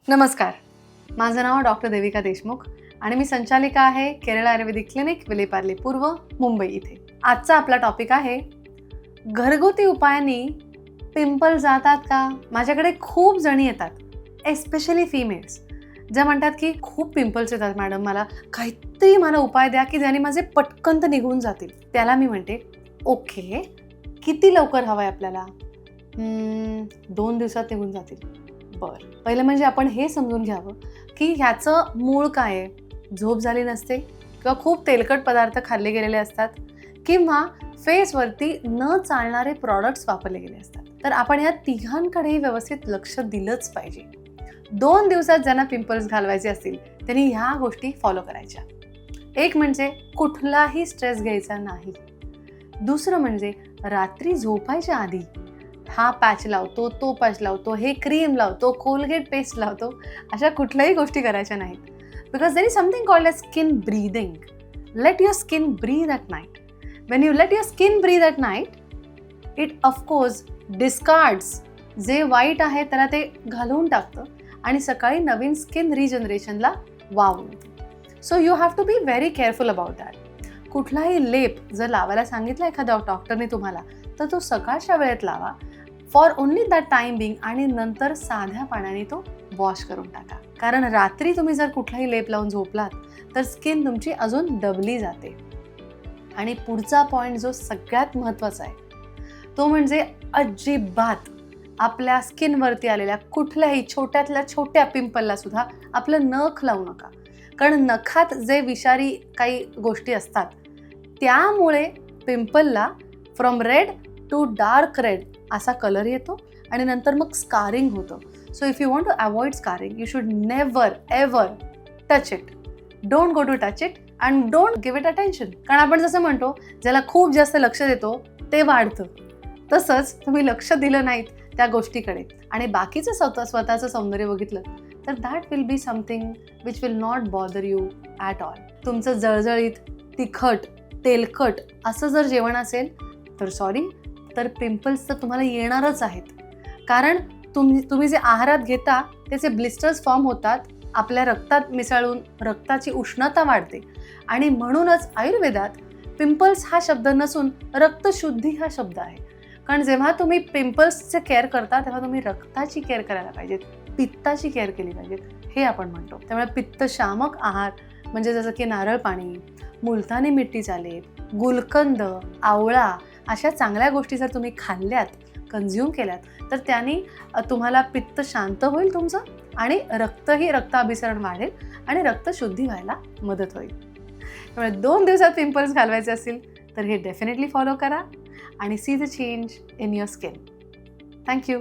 नमस्कार, माझं नाव डॉक्टर देविका देशमुख आणि मी संचालिका आहे केरळ आयुर्वेदिक क्लिनिक, विलेपार्ले पूर्व, मुंबई इथे. आजचा आपला टॉपिक आहे घरगुती उपायांनी पिंपल जातात का? माझ्याकडे खूप जणी येतात, एस्पेशली फिमेल्स, ज्या म्हणतात की खूप पिंपल्स येतात मॅडम, मला काहीतरी उपाय द्या की ज्याने माझे पटकन तर निघून जातील. त्याला मी म्हणते ओके, किती लवकर हवं आहे आपल्याला? 2 दिवसात निघून जातील. बरं, पहिलं म्हणजे आपण हे समजून घ्यावं की ह्याचं मूळ काय आहे. झोप झाली नसते किंवा खूप तेलकट पदार्थ खाल्ले गेलेले असतात किंवा फेसवरती न चालणारे प्रॉडक्ट्स वापरले गेले असतात. तर आपण या तिघांकडेही व्यवस्थित लक्ष दिलंच पाहिजे. 2 दिवसात ज्यांना पिंपल्स घालवायचे असतील त्यांनी ह्या गोष्टी फॉलो करायच्या. एक म्हणजे कुठलाही स्ट्रेस घ्यायचा नाही. दुसरं म्हणजे रात्री झोपायच्या आधी हा पॅच लावतो, तो पॅच लावतो, हे क्रीम लावतो, कोलगेट पेस्ट लावतो, अशा कुठल्याही गोष्टी करायच्या नाहीत. Because there is something called as skin breathing. Let your skin breathe at night. When you let your skin breathe at night, it of course discards जे वाईट आहे त्याला ते घालवून टाकतं आणि सकाळी नवीन स्किन रिजनरेशनला वाव मिळतो. So you have to be very careful about that. कुठलाही लेप जर लावायला सांगितला एखाद्या डॉक्टरने तुम्हाला, तर तो सकाळच्या वेळेत लावा, for only that time being, आणि नंतर साध्या पाण्याने तो वॉश करून टाका. कारण रात्री तुम्ही जर कुठलाही लेप लावून झोपलात तर स्किन तुमची अजून दबली जाते. आणि पुढचा पॉईंट जो सगळ्यात महत्त्वाचा आहे तो म्हणजे अजिबात आपल्या स्किनवरती आलेल्या कुठल्याही छोट्यातल्या छोट्या पिंपलला सुद्धा आपलं नख लावू नका. कारण नखात जे विषारी काही गोष्टी असतात त्यामुळे पिंपलला from red to dark red असा कलर येतो आणि नंतर मग स्कारिंग होतं. So if you want to avoid scarring, you should never ever touch it. Don't go to touch it and don't give it attention. कारण आपण जसं म्हणतो, ज्याला खूप जास्त लक्ष देतो ते वाढतं. तसंच तुम्ही लक्ष दिलं नाहीत त्या गोष्टीकडे आणि बाकीचं स्वतःचं सौंदर्य बघितलं तर that will be something which will not bother you at all. तुमचं जळजळीत, तिखट, तेलकट असं जर जेवण असेल तर सॉरी, तर पिंपल्स तर तुम्हाला येणारच आहेत. कारण तुम्ही जे आहारात घेता त्याचे ब्लिस्टर्स फॉर्म होतात, आपल्या रक्तात मिसळून रक्ताची उष्णता वाढते आणि म्हणूनच आयुर्वेदात पिंपल्स हा शब्द नसून रक्तशुद्धी हा शब्द आहे. कारण जेव्हा तुम्ही पिंपल्सचे केअर करता तेव्हा तुम्ही रक्ताची केअर करायला पाहिजेत, पित्ताची केअर केली पाहिजेत, हे आपण म्हणतो. त्यामुळे पित्तशामक आहार म्हणजे जसं की नारळ पाणी, मुलतानी मिट्टीचा लेप, गुलकंद, आवळा अशा चांगल्या गोष्टी जर तुम्ही खाल्ल्यात, कन्झ्युम केल्यात तर त्यांनी तुम्हाला पित्त शांत होईल तुमचं आणि रक्ताभिसरण वाढेल आणि रक्तशुद्धी व्हायला मदत होईल. त्यामुळे 2 दिवसात पिंपल्स घालवायचे असतील तर हे डेफिनेटली फॉलो करा आणि see the change in your skin. Thank you.